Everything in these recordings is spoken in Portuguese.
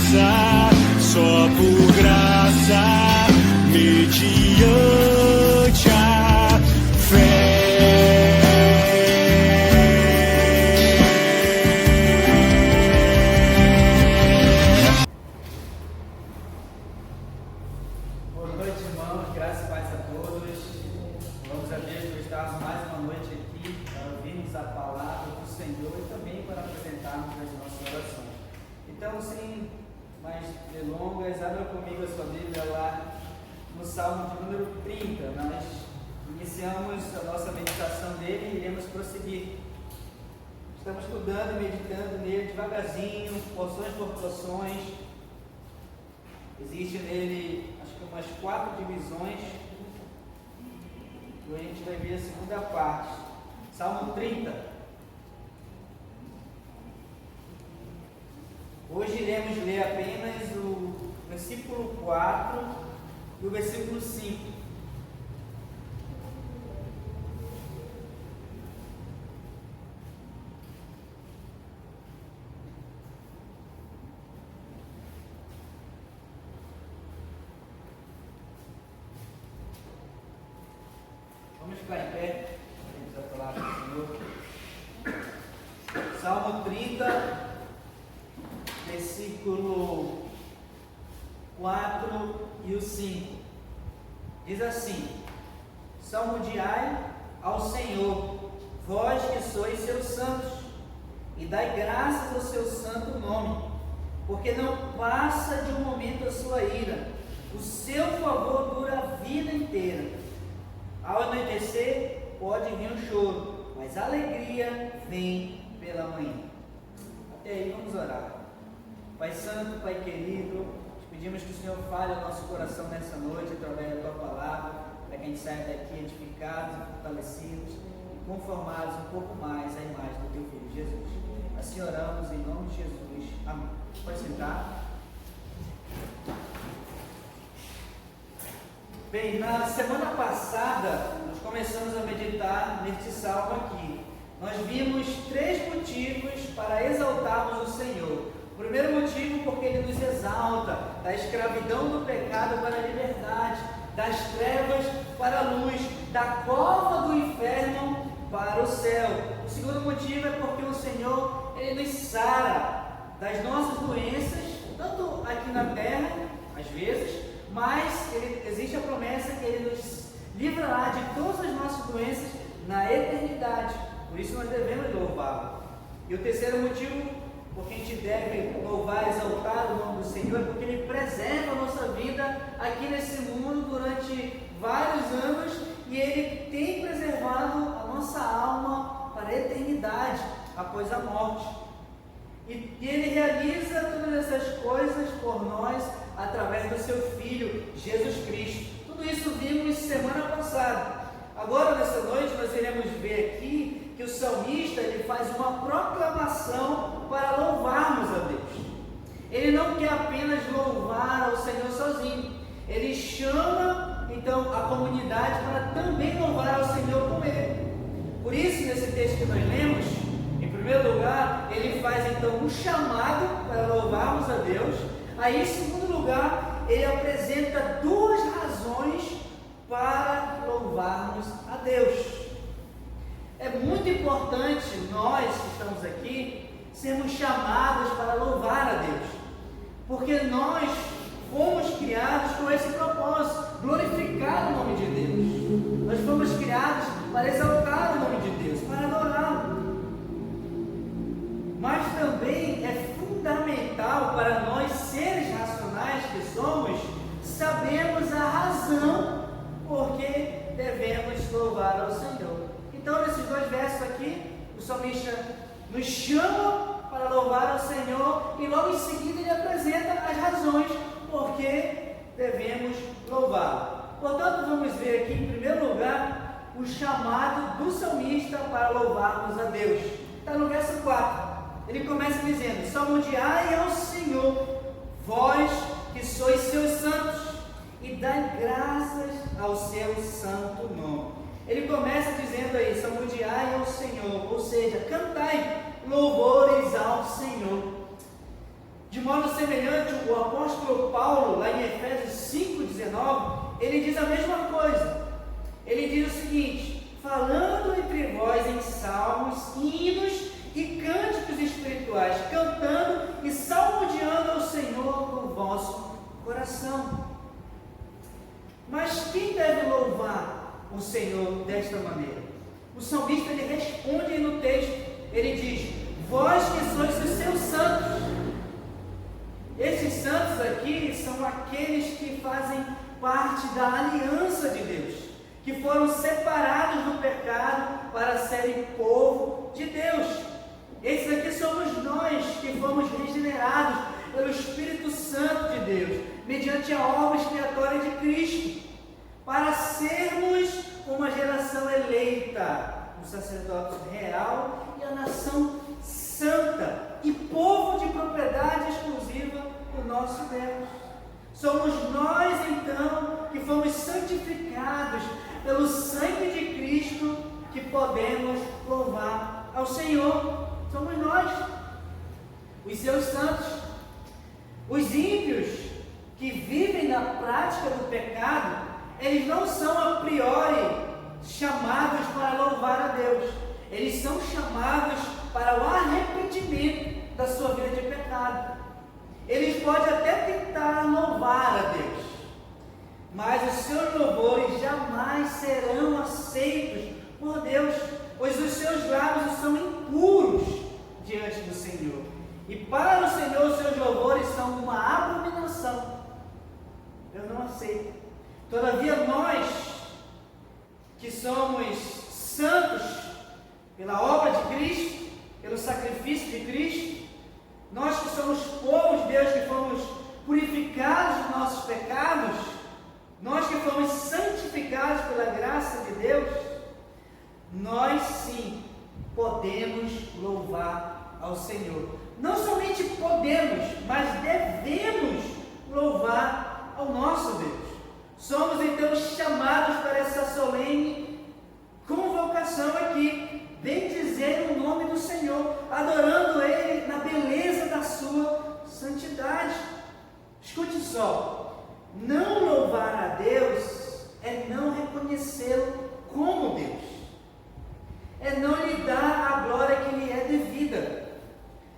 graça, só por graça, mediante a fé. Boa noite, irmãos, graças e paz a todos. Vamos a Deus por estarmos mais uma noite aqui para ouvirmos a palavra do Senhor e também para apresentarmos as nossas orações. Então, sem mais delongas, abra comigo a sua Bíblia lá no Salmo de número 30. Nós iniciamos a nossa meditação nele e iremos prosseguir. Estamos estudando e meditando nele devagarzinho, porções por porções. Existe nele, acho que umas 4 divisões. E a gente vai ver a segunda parte. Salmo 30. Hoje iremos ler apenas o versículo 4 e o versículo 5. Vamos ficar em pé, vamos a palavra do Senhor. Salmo 30, versículo 4 e o 5. Diz assim: salmodiai ao Senhor, vós que sois seus santos, e dai graças ao seu santo nome, porque não passa de um momento a sua ira, o seu favor dura a vida inteira. Ao anoitecer pode vir um choro, mas a alegria vem pela manhã. Até aí vamos orar. Pai Santo, Pai querido, te pedimos que o Senhor fale ao nosso coração nessa noite através da Tua palavra, para que a gente saia daqui edificados e fortalecidos e conformados um pouco mais à imagem do Teu Filho Jesus. Assim oramos em nome de Jesus. Amém. Pode sentar. Bem, na semana passada nós começamos a meditar neste salmo aqui. Nós vimos 3 motivos para exaltarmos o Senhor. O primeiro motivo, porque Ele nos exalta da escravidão do pecado para a liberdade, das trevas para a luz, da cova do inferno para o céu. O segundo motivo é porque o Senhor, Ele nos sara das nossas doenças, tanto aqui na terra, às vezes, mas existe a promessa que Ele nos livrará de todas as nossas doenças na eternidade. Por isso nós devemos louvá-lo. E o terceiro motivo, porque a gente deve louvar, exaltar o nome do Senhor, é porque Ele preserva a nossa vida aqui nesse mundo durante vários anos e Ele tem preservado a nossa alma para a eternidade, após a morte. E Ele realiza todas essas coisas por nós através do Seu Filho, Jesus Cristo. Tudo isso vimos semana passada. Agora, nessa noite, nós iremos ver aqui que o salmista ele faz uma proclamação para louvarmos a Deus. Ele não quer apenas louvar ao Senhor sozinho. Ele chama, então, a comunidade para também louvar ao Senhor com Ele. Por isso, nesse texto que nós lemos, em primeiro lugar, ele faz, então, um chamado para louvarmos a Deus. Aí, em segundo lugar, ele apresenta 2 razões para louvarmos a Deus. É muito importante nós que estamos aqui sermos chamados para louvar a Deus, porque nós fomos criados com esse propósito, glorificar o nome de Deus. Nós fomos criados para exaltar o nome de Deus, para adorá-lo. Mas também é fundamental para nós, seres racionais que somos, sabermos a razão por que devemos louvar ao Senhor. Então, nesses 2 versos aqui, o salmista nos chama para louvar ao Senhor e logo em seguida ele apresenta as razões por que devemos louvá-lo. Portanto, vamos ver aqui, em primeiro lugar, o chamado do salmista para louvarmos a Deus. Está no verso 4. Ele começa dizendo: salmodiai ao Senhor, vós que sois seus santos, e dai graças ao seu santo nome. Ele começa dizendo aí: salmodiai ao Senhor, ou seja, cantai louvores ao Senhor. De modo semelhante, o apóstolo Paulo, lá em Efésios 5,19, ele diz a mesma coisa. Ele diz o seguinte: falando entre vós em salmos, hinos e cânticos espirituais, cantando e salmodiando ao Senhor com o vosso coração. Mas quem deve louvar o Senhor desta maneira? O salmista ele responde no texto, ele diz: vós que sois os seus santos. Esses santos aqui são aqueles que fazem parte da aliança de Deus, que foram separados do pecado para serem povo de Deus. Esses aqui somos nós que fomos regenerados pelo Espírito Santo de Deus, mediante a obra expiatória de Cristo, para sermos uma geração eleita, um sacerdócio real e a nação santa e povo de propriedade exclusiva do nosso Deus. Somos nós então que fomos santificados pelo sangue de Cristo que podemos louvar ao Senhor. Somos nós, os seus santos. Os ímpios que vivem na prática do pecado, eles não são a priori chamados para louvar a Deus. Eles são chamados para o arrependimento da sua vida de pecado. Eles podem até tentar louvar a Deus, mas os seus louvores jamais serão aceitos por Deus, pois os seus lábios são impuros diante do Senhor. E para o Senhor, os seus louvores são uma abominação. Eu não aceito. Todavia, nós que somos santos pela obra de Cristo, pelo sacrifício de Cristo, nós que somos povo de Deus, que fomos purificados dos nossos pecados, nós que fomos santificados pela graça de Deus, nós sim podemos louvar ao Senhor. Não somente podemos, mas devemos louvar ao nosso Deus. Somos então chamados para essa solene convocação aqui, bendizer o nome do Senhor, adorando Ele na beleza da sua santidade. Escute só, não louvar a Deus é não reconhecê-lo como Deus, é não lhe dar a glória que lhe é devida,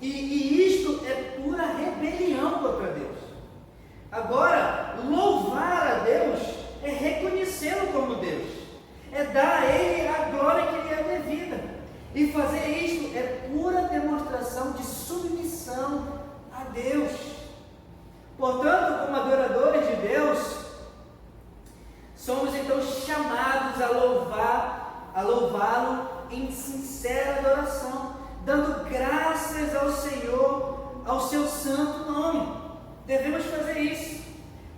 e isto é pura rebelião contra Deus. Agora, louvar a Deus é reconhecê-lo como Deus, é dar a Ele a glória que lhe é devida, e fazer isto é pura demonstração de submissão a Deus. Portanto, como adoradores de Deus, somos então chamados a louvá-lo em sincera adoração, dando graças ao Senhor, ao seu santo nome. Devemos fazer isso.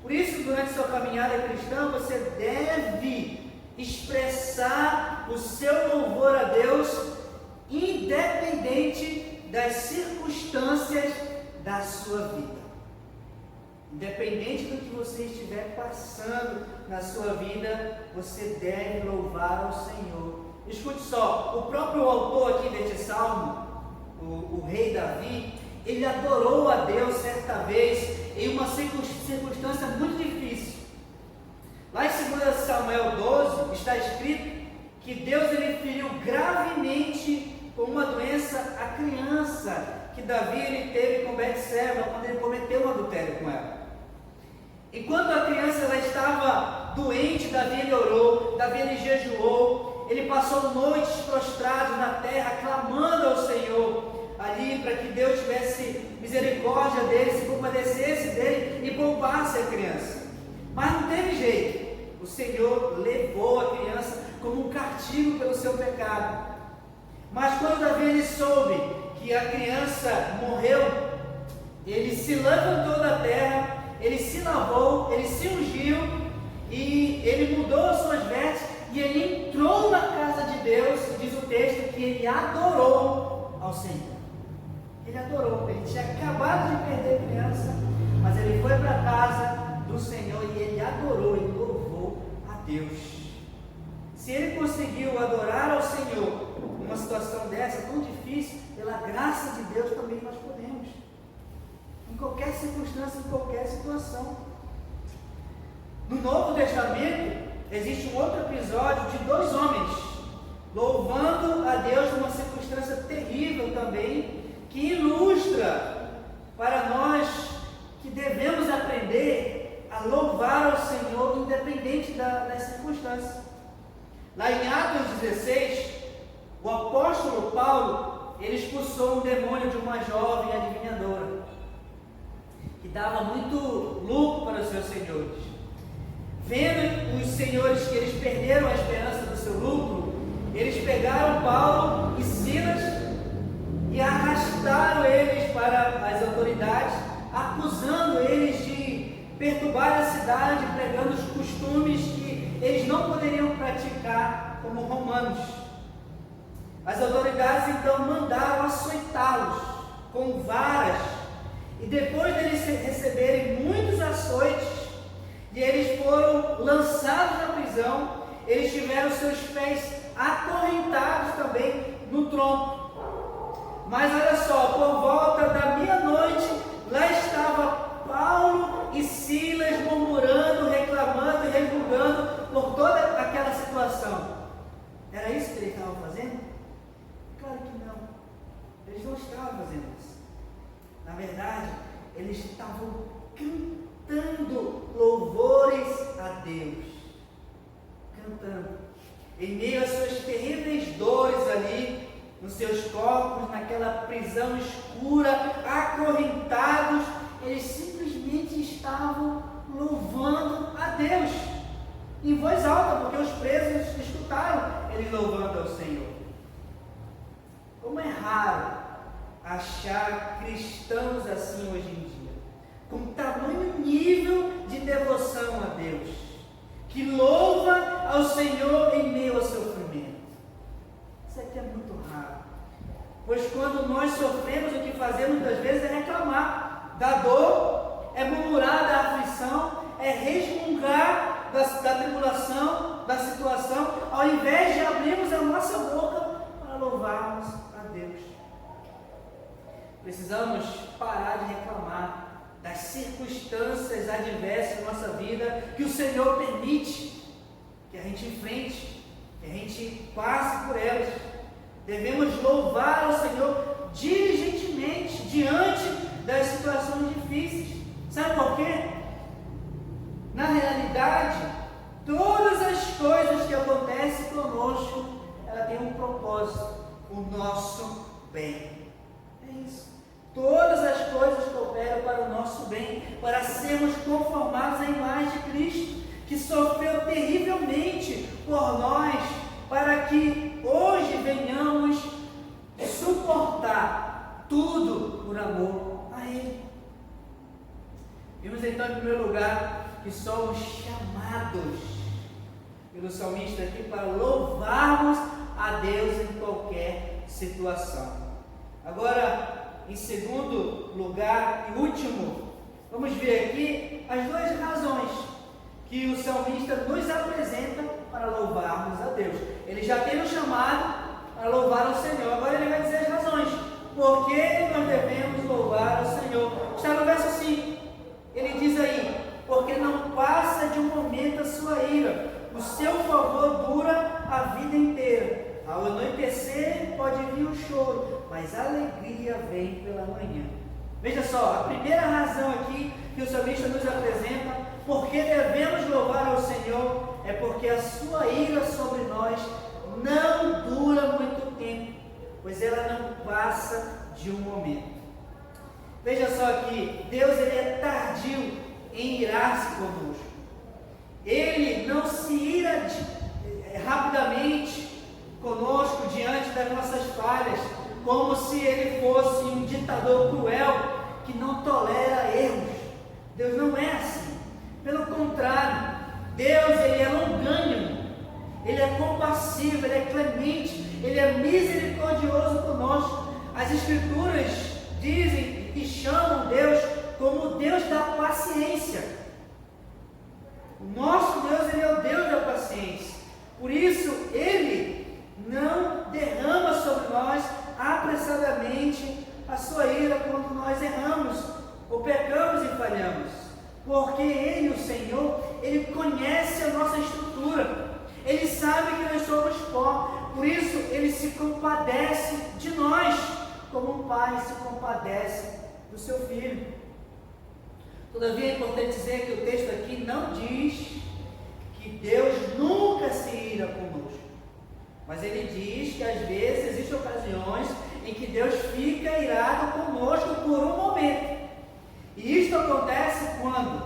Por isso, durante sua caminhada cristã, você deve expressar o seu louvor a Deus, independente das circunstâncias da sua vida. Independente do que você estiver passando na sua vida, você deve louvar ao Senhor. Escute só, o próprio autor aqui deste salmo, o rei Davi, ele adorou a Deus certa vez em uma circunstância muito difícil. Lá em 2 Samuel 12 está escrito que Deus ele feriu gravemente com uma doença a criança que Davi ele teve com Betseba quando ele cometeu um adultério com ela. Enquanto a criança ela estava doente, Davi ele orou, Davi ele jejuou, ele passou noites prostrado na terra, clamando ao Senhor ali para que Deus tivesse misericórdia dele, se compadecesse dele e poupasse a criança. Mas não teve jeito, o Senhor levou a criança como um castigo pelo seu pecado. Mas quando Davi ele soube que a criança morreu, ele se levantou da terra, ele se lavou, ele se ungiu e ele mudou as suas vestes e ele entrou na casa de Deus. Diz o texto que ele adorou ao Senhor. Ele adorou, ele tinha acabado de perder a criança, mas ele foi para a casa do Senhor e ele adorou e louvou a Deus. Se ele conseguiu adorar ao Senhor numa situação dessa tão difícil, pela graça de Deus também nós podemos. Em qualquer circunstância, em qualquer situação. No Novo Testamento, existe um outro episódio de dois homens louvando a Deus numa circunstância terrível também, que ilustra para nós que devemos aprender a louvar ao Senhor independente das circunstâncias. Lá em Atos 16, o apóstolo Paulo, ele expulsou um demônio de uma jovem adivinhadora, que dava muito lucro para os seus senhores. Vendo os senhores que eles perderam a esperança do seu lucro, eles pegaram Paulo e Silas e arrastaram eles para as autoridades, acusando eles de perturbar a cidade, pregando os costumes que eles não poderiam praticar como romanos. As autoridades então mandaram açoitá-los com varas, e depois deles receberem muitos açoites, e eles foram lançados na prisão, eles tiveram seus pés acorrentados também no tronco. Mas olha só, por volta da meia-noite, lá estava Paulo e Silas murmurando, reclamando e resmungando por toda aquela situação. Era isso que eles estavam fazendo? Claro que não. Eles não estavam fazendo isso. Na verdade, eles estavam cantando louvores a Deus. Cantando. Em meio às suas terríveis dores ali, nos seus corpos, naquela prisão escura, acorrentados, eles simplesmente estavam louvando a Deus, em voz alta, porque os presos escutaram eles louvando ao Senhor. Como é raro achar cristãos assim hoje em dia, com tamanho nível de devoção a Deus, que louva ao Senhor em meio ao sofrimento. Isso aqui é muito raro, pois quando nós sofremos, o que fazemos muitas vezes é reclamar da dor, é murmurar da aflição, é resmungar da tribulação, da situação, ao invés de abrirmos a nossa boca para louvarmos a Deus. Precisamos parar de reclamar das circunstâncias adversas da nossa vida, que o Senhor permite que a gente enfrente, que a gente passe por elas. Devemos louvar ao Senhor diligentemente diante das situações difíceis. Sabe por quê? Na realidade, todas as coisas que acontecem conosco, ela tem um propósito, o nosso bem. É isso. Todas as coisas cooperam para o nosso bem, para sermos conformados à imagem de Cristo, que sofreu terrivelmente por nós, para que hoje venhamos suportar tudo por amor a Ele. Vimos então em primeiro lugar que somos chamados pelo salmista aqui para louvarmos a Deus em qualquer situação. Agora, em segundo lugar e último, vamos ver aqui as duas razões que o salmista nos apresenta para louvarmos a Deus. Ele já tem nos chamado para louvar ao Senhor. Agora ele vai dizer as razões. Por que nós devemos louvar ao Senhor? Está no verso 5. Ele diz aí: porque não passa de um momento a sua ira, o seu favor dura a vida inteira. Ao anoitecer pode vir o choro, mas a alegria vem pela manhã. Veja só, a primeira razão aqui que o salmista nos apresenta, porque devemos louvar ao Senhor, é porque a sua ira sobre nós não dura muito tempo, pois ela não passa de um momento. Veja só aqui, Deus ele é tardio em irar-se conosco. Ele não se ira rapidamente conosco diante das nossas falhas, como se ele fosse um ditador cruel que não tolera erros. Deus não é assim. Pelo contrário, Deus ele é longânimo, ele é compassivo, ele é clemente, ele é misericordioso conosco. As Escrituras dizem e chamam Deus como o Deus da paciência. O nosso Deus ele é o Deus da paciência. Por isso, ele não derrama sobre nós apressadamente a sua ira quando nós erramos ou pecamos Porque Ele, o Senhor, Ele conhece a nossa estrutura. Ele sabe que nós somos pó. Por isso, Ele se compadece de nós, como um pai se compadece do seu filho. Todavia, é importante dizer que o texto aqui não diz que Deus nunca se ira conosco. Mas ele diz que às vezes existem ocasiões em que Deus fica irado conosco por um momento. E isto acontece quando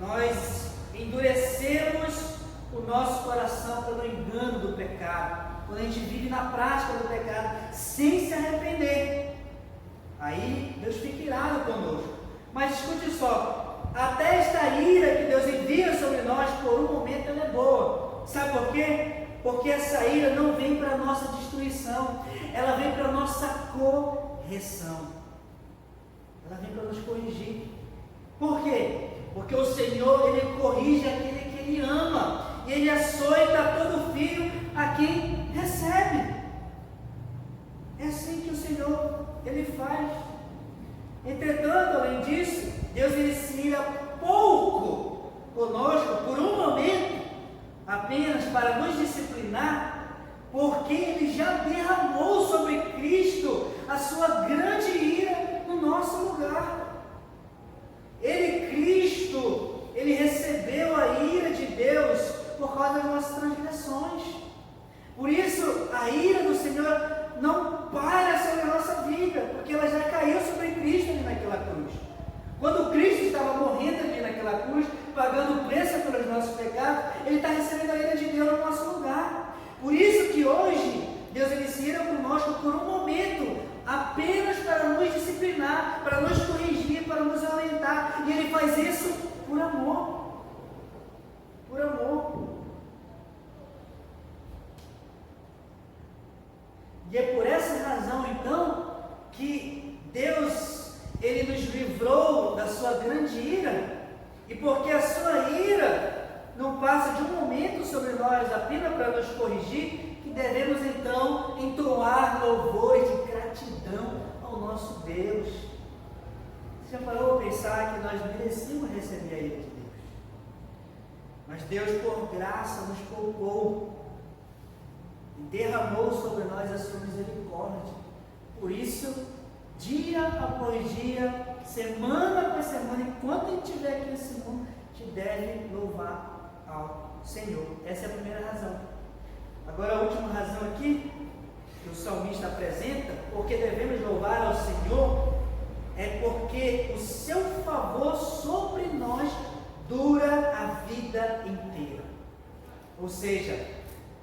nós endurecemos o nosso coração pelo engano do pecado, quando a gente vive na prática do pecado sem se arrepender. Aí Deus fica irado conosco. Mas escute só, até esta ira que Deus envia sobre nós por um momento ela é boa. Sabe por quê? Porque essa ira não vem para a nossa destruição, ela vem para a nossa correção. Ela vem para nos corrigir. Por quê? Porque o Senhor, Ele corrige aquele que Ele ama, e Ele açoita todo filho a quem recebe. É assim que o Senhor, Ele faz. Entretanto, além disso, Deus, Ele se ira pouco conosco, por um momento, apenas para nos disciplinar, porque Ele já derramou sobre Cristo a sua grande ira no nosso lugar. Cristo, Ele recebeu a ira de Deus por causa das nossas transgressões. Por isso, a ira do Senhor não para sobre a nossa vida, porque ela já caiu sobre Cristo ali naquela cruz. Quando Cristo estava morrendo ali naquela cruz, pagando o preço pelos nossos pecados, Ele está recebendo a ira de Deus no nosso lugar. Por isso que hoje, Deus, Ele se ira conosco por um momento, apenas para nos disciplinar, para nos corrigir, para nos orientar. E Ele faz isso por amor. Por amor. E é por essa razão, então, que Deus, Ele nos livrou da sua grande ira. E porque a sua ira não passa de um momento sobre nós, apenas para nos corrigir, que devemos então entoar louvores de gratidão ao nosso Deus. Você já parou a pensar que nós merecíamos receber a ira de Deus? Mas Deus, por graça, nos poupou e derramou sobre nós a sua misericórdia. Por isso, dia após dia, semana após semana, enquanto a gente estiver aqui nesse mundo, a gente deve louvar ao Senhor. Essa é a primeira razão. Agora, a última razão aqui, que o salmista apresenta, porque devemos louvar ao Senhor, é porque o seu favor sobre nós dura a vida inteira. Ou seja,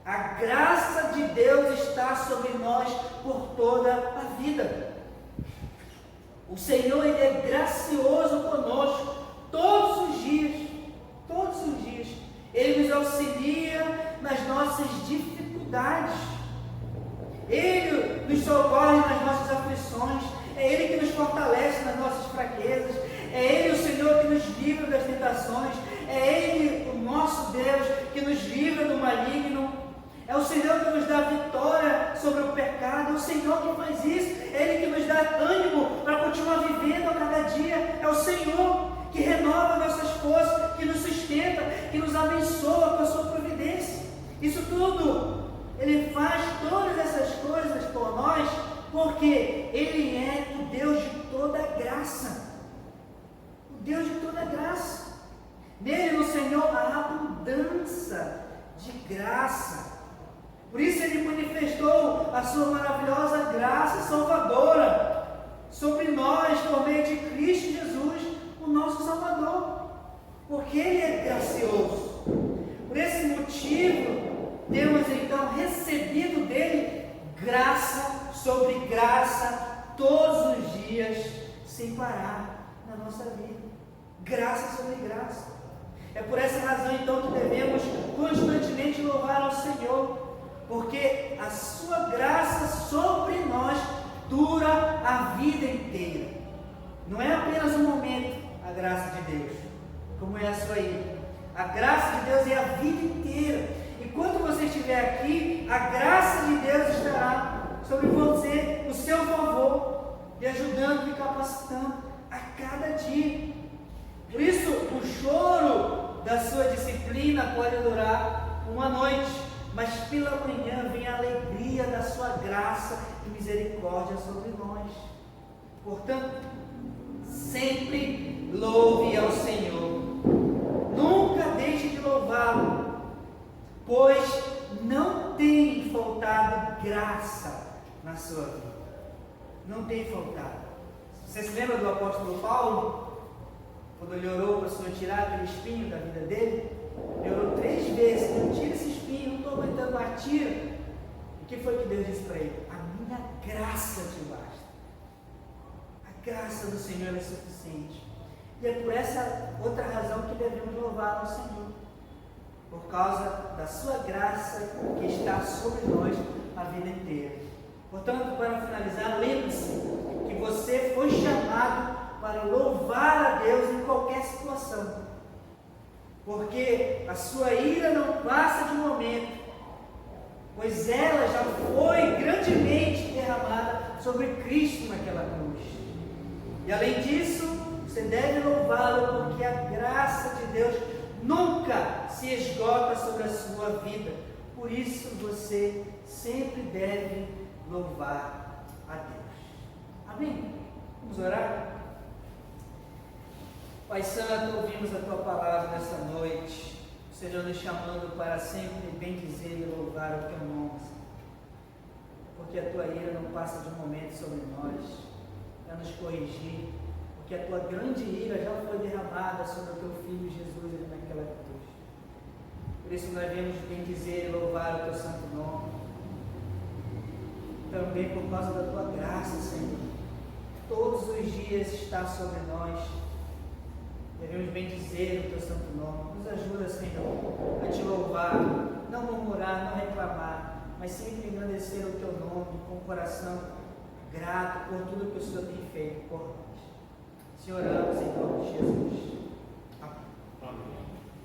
a graça de Deus está sobre nós por toda a vida. O Senhor, Ele é gracioso conosco todos os dias. Todos os dias. Ele nos auxilia nas nossas dificuldades. Ele nos socorre nas nossas aflições. É Ele que nos fortalece nas nossas fraquezas. É Ele, o Senhor, que nos livra das tentações. É Ele, o nosso Deus, que nos livra do maligno. É o Senhor que nos dá vitória sobre o pecado. É o Senhor que faz isso. É Ele que nos dá ânimo para continuar vivendo a cada dia. É o Senhor que renova nossas forças, que nos sustenta, que nos abençoa com a sua providência. Isso tudo, Ele faz todas essas coisas por nós, porque Ele é o Deus de toda graça. O Deus de toda graça. Nele, no Senhor, há abundância de graça. Por isso Ele manifestou a sua maravilhosa graça salvadora sobre nós, por meio de Cristo Jesus, o nosso Salvador. Porque Ele é gracioso. Por esse motivo, temos então recebido dEle graça sobre graça, todos os dias, sem parar na nossa vida. Graça sobre graça. É por essa razão então que devemos constantemente louvar ao Senhor. Porque a sua graça sobre nós dura a vida inteira. Não é apenas um momento a graça de Deus, como é a sua ira. A graça de Deus é a vida inteira. Enquanto você estiver aqui, a graça de Deus estará sobre você, o seu favor, te ajudando e capacitando a cada dia. Por isso, da sua disciplina pode durar uma noite, mas pela manhã vem a alegria da sua graça e misericórdia sobre nós. Portanto, sempre louve ao Senhor. Nunca deixe de louvá-lo, pois não tem faltado graça na sua vida. Não tem faltado. Você se lembra do apóstolo Paulo? Quando ele orou para o Senhor tirar aquele espinho da vida dele? Ele orou 3 vezes: Senhor, tira esse espinho, não estou aguentando mais, tira. O que foi que Deus disse para ele? A minha graça te basta. A graça do Senhor é suficiente. E é por essa outra razão que devemos louvar ao Senhor. Por causa da sua graça que está sobre nós a vida inteira. Portanto, para finalizar, lembre-se que você foi chamado para louvar a Deus em qualquer situação. Porque a sua ira não passa de momento, pois ela já foi grandemente derramada sobre Cristo naquela cruz. E além disso, você deve louvá-lo, porque a graça de Deus nunca se esgota sobre a sua vida. Por isso você sempre deve louvar a Deus. Amém? Vamos orar? Pai Santo, ouvimos a Tua palavra nesta noite, Senhor, nos chamando para sempre bendizer e louvar o Teu nome, porque a Tua ira não passa de um momento sobre nós, para nos corrigir, porque a Tua grande ira já foi derramada sobre o Teu Filho Jesus ali naquela cruz. Por isso nós viemos bendizer e louvar o Teu santo nome, também por causa da Tua graça, Senhor, todos os dias está sobre nós. Devemos bendizer o Teu santo nome. Nos ajuda, Senhor, a Te louvar, não murmurar, não reclamar, mas sempre engrandecer o Teu nome com o coração grato por tudo que o Senhor tem feito por nós. Te oramos em nome de Jesus.